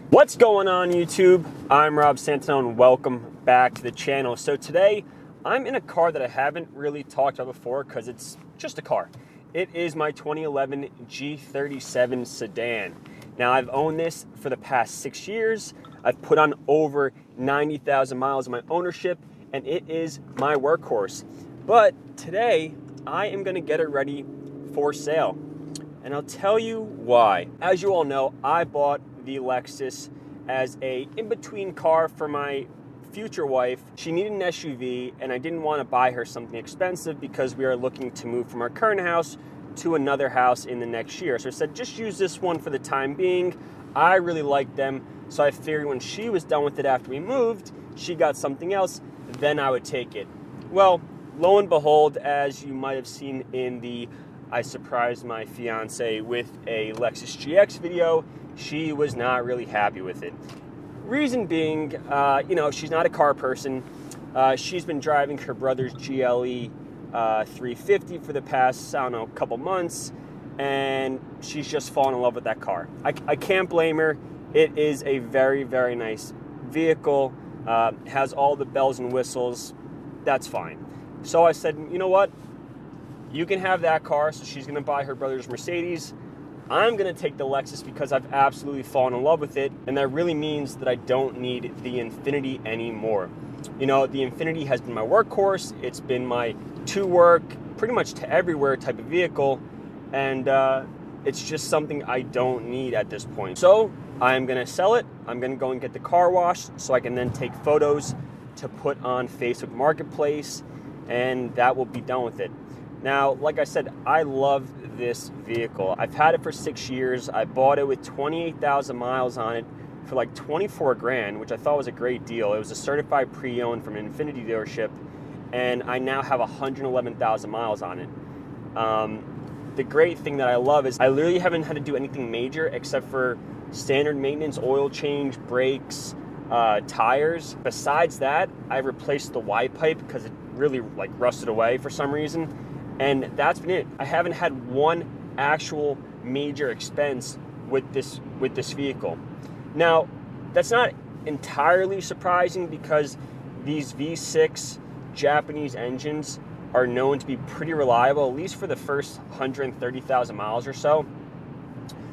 What's going on, YouTube? I'm Rob Santino and welcome back to the channel. So today I'm in a car that I haven't really talked about before because it's just a car. It is my 2011 G37 sedan. Now, I've owned this for the past 6 years. I've put on over 90,000 miles of my ownership, and it is my workhorse. But today I am going to get it ready for sale, and I'll tell you why. As you all know, I bought the Lexus as a in-between car for my future wife. She needed an SUV, and I didn't want to buy her something expensive because we are looking to move from our current house to another house in the next year. So I said, just use this one for the time being. I really like them, so I figured when she was done with it after we moved, she got something else, then I would take it. Well, lo and behold, as you might have seen in the I surprised my fiance with a Lexus GX video, she was not really happy with it. Reason being, she's not a car person. She's been driving her brother's GLE 350 for the past, couple months, and she's just fallen in love with that car. I can't blame her. It is a very, very nice vehicle, has all the bells and whistles. That's fine. So I said, you know what? You can have that car. So she's going to buy her brother's Mercedes. I'm going to take the Lexus because I've absolutely fallen in love with it, and that really means that I don't need the Infiniti anymore. You know, the Infiniti has been my workhorse. It's been my to work, pretty much to everywhere type of vehicle, and it's just something I don't need at this point. So I'm going to sell it. I'm going to go and get the car washed so I can then take photos to put on Facebook Marketplace, and that will be done with it. Now, like I said, I love this vehicle. I've had it for 6 years. I bought it with 28,000 miles on it for like 24 grand, which I thought was a great deal. It was a certified pre-owned from an Infiniti dealership, and I now have 111,000 miles on it. The great thing that I love is I literally haven't had to do anything major except for standard maintenance, oil change, brakes, tires. Besides that, I've replaced the Y pipe because it really rusted away for some reason. And that's been it. I haven't had one actual major expense with this vehicle. Now, that's not entirely surprising because these V6 Japanese engines are known to be pretty reliable, at least for the first 130,000 miles or so.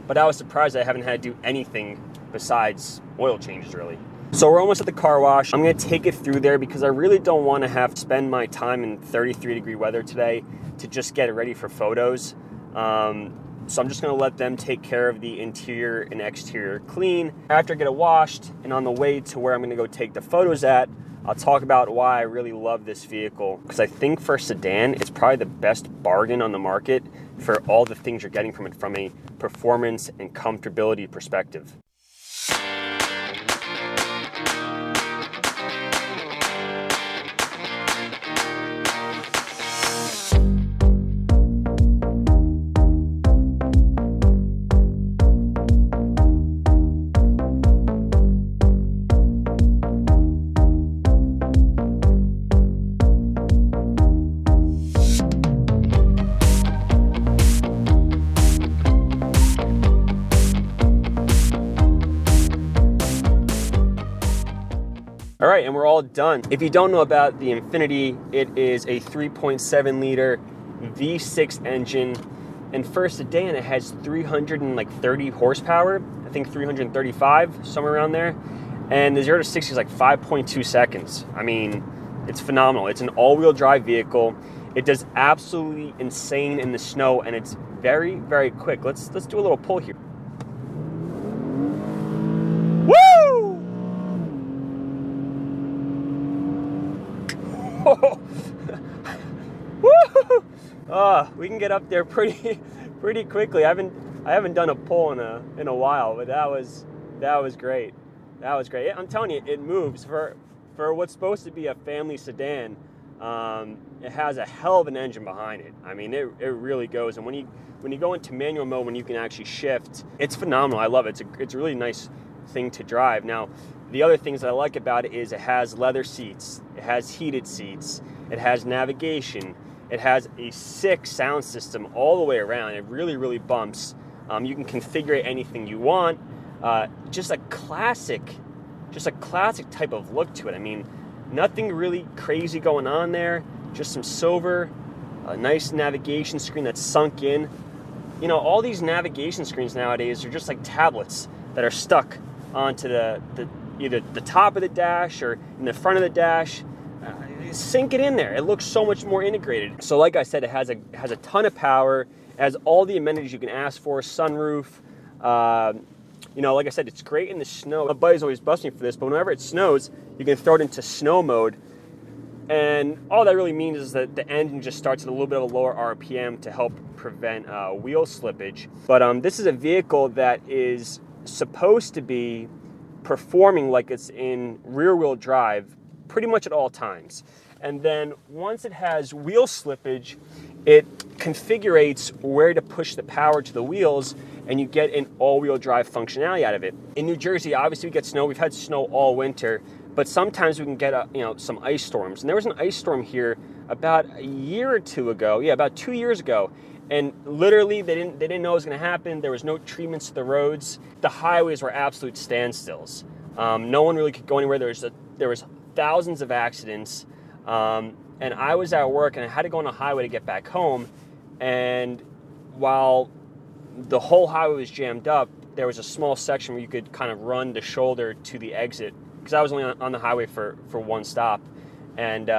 But I was surprised I haven't had to do anything besides oil changes, really. So we're almost at the car wash. I'm gonna take it through there because I really don't want to have to spend my time in 33-degree weather today to just get it ready for photos. So I'm just gonna let them take care of the interior and exterior clean. After I get it washed and on the way to where I'm gonna go take the photos at, I'll talk about why I really love this vehicle, because I think for a sedan, it's probably the best bargain on the market for all the things you're getting from it from a performance and comfortability perspective. All right, and we're all done. If you don't know about the Infiniti, it is a 3.7 liter V6 engine, and for a sedan, it has 330 horsepower. I think 335, somewhere around there. And the 0 to 60 is like 5.2 seconds. I mean, it's phenomenal. It's an all-wheel drive vehicle. It does absolutely insane in the snow, and it's very, very quick. Let's do a little pull here. We can get up there pretty quickly. I haven't done a pull in a while, but that was great. That was great. I'm telling you, it moves for what's supposed to be a family sedan. It has a hell of an engine behind it. I mean, it really goes. And when you go into manual mode, when you can actually shift, it's phenomenal. I love it. It's a really nice thing to drive. Now, the other things that I like about it is it has leather seats, it has heated seats, it has navigation, it has a sick sound system all the way around. It really bumps. You can configure anything you want. Just a classic type of look to it. I mean, nothing really crazy going on there. Just some silver, a nice navigation screen that's sunk in. You know, all these navigation screens nowadays are just like tablets that are stuck onto either the top of the dash or in the front of the dash. Sink it in there. It looks so much more integrated. So like I said, it has a ton of power. It has all the amenities you can ask for. Sunroof. You know, like I said, it's great in the snow. My buddy's always busting me for this, but whenever it snows, you can throw it into snow mode. And all that really means is that the engine just starts at a little bit of a lower RPM to help prevent wheel slippage. But this is a vehicle that is supposed to be performing like it's in rear-wheel drive pretty much at all times. And then once it has wheel slippage, it configurates where to push the power to the wheels, and you get an all-wheel drive functionality out of it. In New Jersey, obviously we get snow. We've had snow all winter, but sometimes we can get some ice storms. And there was an ice storm here about a year or two ago. Yeah, about 2 years ago. And literally, they didn't know it was going to happen. There was no treatments to the roads. The highways were absolute standstills. No one really could go anywhere. There was thousands of accidents. And I was at work, and I had to go on a highway to get back home. And while the whole highway was jammed up, there was a small section where you could kind of run the shoulder to the exit, because I was only on the highway for one stop. And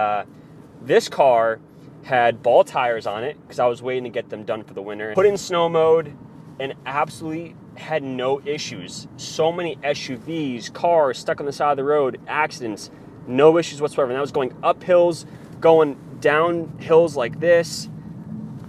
this car had ball tires on it because I was waiting to get them done for the winter. Put in snow mode and absolutely had no issues. So many SUVs, cars stuck on the side of the road, accidents, no issues whatsoever. And I was going up hills, going down hills like this.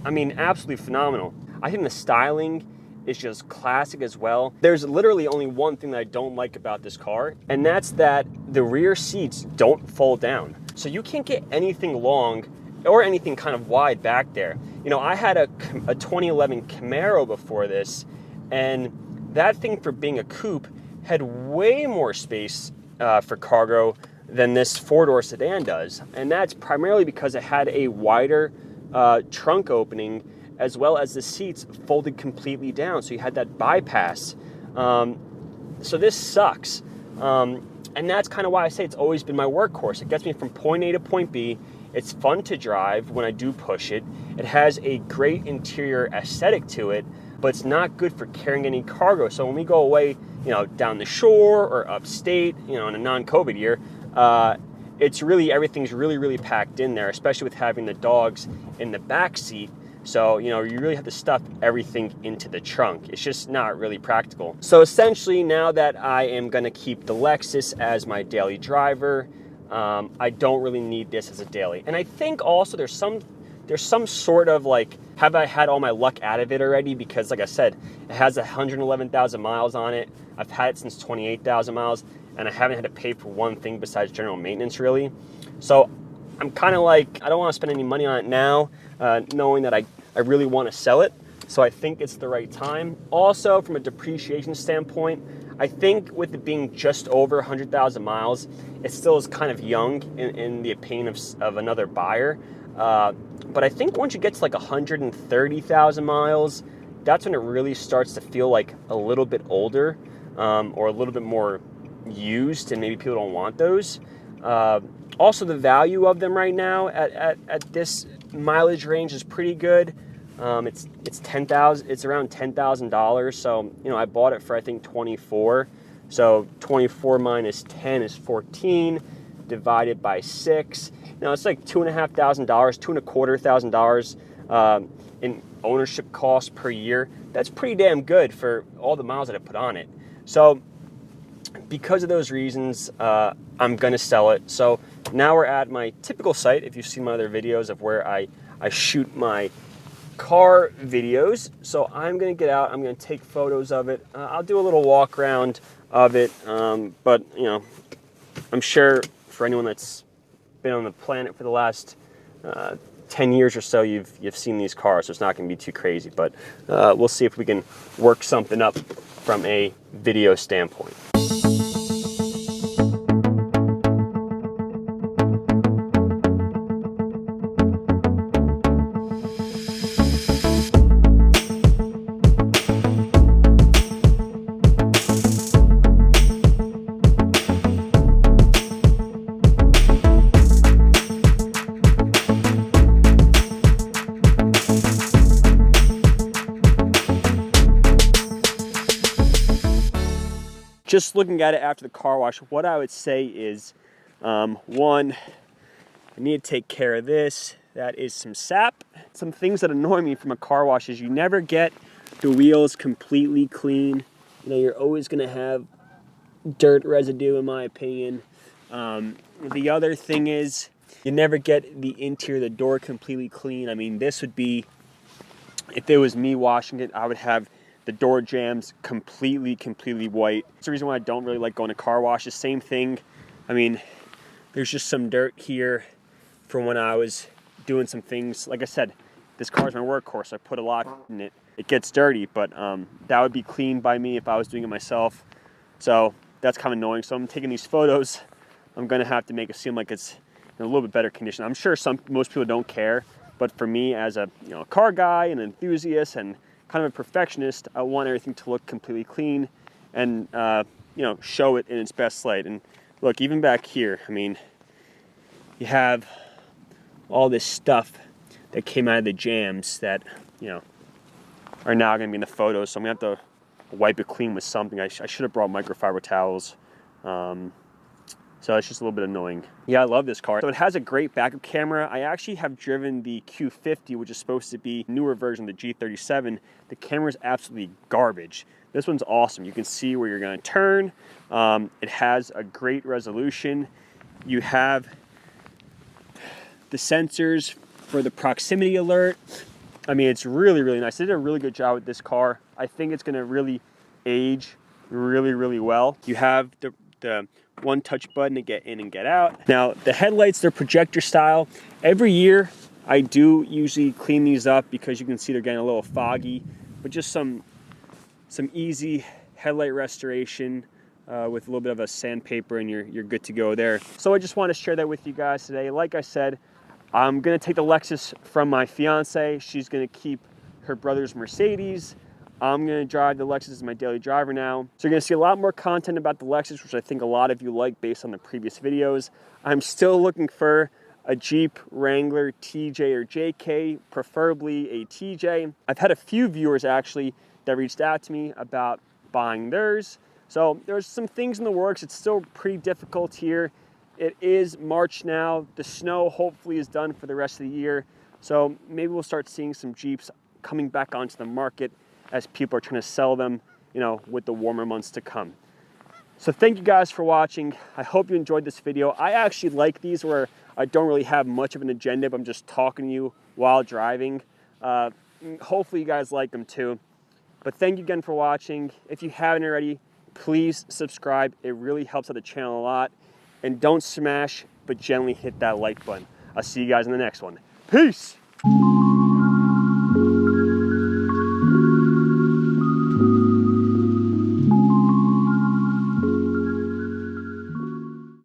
I mean, absolutely phenomenal. I think the styling is just classic as well. There's literally only one thing that I don't like about this car, and that's that the rear seats don't fold down. So you can't get anything long or anything kind of wide back there. You know, I had a 2011 Camaro before this, and that thing, for being a coupe, had way more space for cargo than this four-door sedan does. And that's primarily because it had a wider trunk opening, as well as the seats folded completely down. So you had that bypass. So this sucks. And that's kind of why I say it's always been my workhorse. It gets me from point A to point B. It's fun to drive when I do push it. It has a great interior aesthetic to it, but it's not good for carrying any cargo. So when we go away, down the shore or upstate, in a non-COVID year, everything's really, really packed in there, especially with having the dogs in the back seat. So, you really have to stuff everything into the trunk. It's just not really practical. So essentially, now that I am going to keep the Lexus as my daily driver, I don't really need this as a daily. And I think also there's some sort of have I had all my luck out of it already? Because like I said, it has 111,000 miles on it. I've had it since 28,000 miles, and I haven't had to pay for one thing besides general maintenance, really. So I'm kind of I don't want to spend any money on it now, knowing that I really want to sell it. So I think it's the right time. Also, from a depreciation standpoint, I think with it being just over 100,000 miles, it still is kind of young in the opinion of another buyer. But I think once you get to 130,000 miles, that's when it really starts to feel like a little bit older, or a little bit more used, and maybe people don't want those. Also, the value of them right now at this mileage range is pretty good. It's $10,000. It's around $10,000. So I bought it for I think 24. So 24 minus 10 is 14, divided by 6. Now it's like $2,500, $2,250 in ownership costs per year. That's pretty damn good for all the miles that I put on it. So because of those reasons, I'm going to sell it. So now we're at my typical site. If you've seen my other videos of where I shoot my car videos. So I'm going to get out. I'm going to take photos of it. I'll do a little walk around of it. But, I'm sure for anyone that's been on the planet for the last 10 years or so, you've seen these cars. So it's not going to be too crazy. But we'll see if we can work something up from a video standpoint. just looking at it after the car wash, what I would say is, one, I need to take care of this. That is some sap. Some things that annoy me from a car wash is you never get the wheels completely clean. You know, you're always gonna have dirt residue, in my opinion. The other thing is you never get the interior of the door completely clean. I mean, this would be, if it was me washing it, I would have the door jambs completely white. That's the reason why I don't really like going to car washes. Same thing. I mean, there's just some dirt here from when I was doing some things. Like I said, this car is my workhorse. I put a lot in it. It gets dirty, but that would be cleaned by me if I was doing it myself. So that's kind of annoying. So I'm taking these photos. I'm gonna have to make it seem like it's in a little bit better condition. I'm sure most people don't care, but for me as a car guy, an enthusiast, and kind of a perfectionist, I want everything to look completely clean and show it in its best light. And look, even back here, I mean, you have all this stuff that came out of the jams that are now going to be in the photos. So I'm going to have to wipe it clean with something. I should have brought microfiber towels. So it's just a little bit annoying. Yeah, I love this car. So it has a great backup camera. I actually have driven the Q50, which is supposed to be a newer version of the G37. The camera is absolutely garbage. This one's awesome. You can see where you're going to turn. It has a great resolution. You have the sensors for the proximity alert. I mean, it's really nice. They did a really good job with this car. I think it's going to really age really well. You have the one touch button to get in and get out. Now, the headlights, they're projector style. Every year, I do usually clean these up because you can see they're getting a little foggy, but just some easy headlight restoration with a little bit of a sandpaper and you're good to go there. So I just want to share that with you guys today. Like I said, I'm gonna take the Lexus from my fiance. She's gonna keep her brother's Mercedes. I'm gonna drive the Lexus as my daily driver now. So you're gonna see a lot more content about the Lexus, which I think a lot of you like based on the previous videos. I'm still looking for a Jeep Wrangler TJ or JK, preferably a TJ. I've had a few viewers actually that reached out to me about buying theirs. So there's some things in the works. It's still pretty difficult here. It is March now. The snow hopefully is done for the rest of the year. So maybe we'll start seeing some Jeeps coming back onto the market as people are trying to sell them, with the warmer months to come. So thank you guys for watching. I hope you enjoyed this video. I actually like these where I don't really have much of an agenda, but I'm just talking to you while driving. Hopefully you guys like them too. But thank you again for watching. If you haven't already, please subscribe. It really helps out the channel a lot. And don't smash, but gently hit that like button. I'll see you guys in the next one. Peace!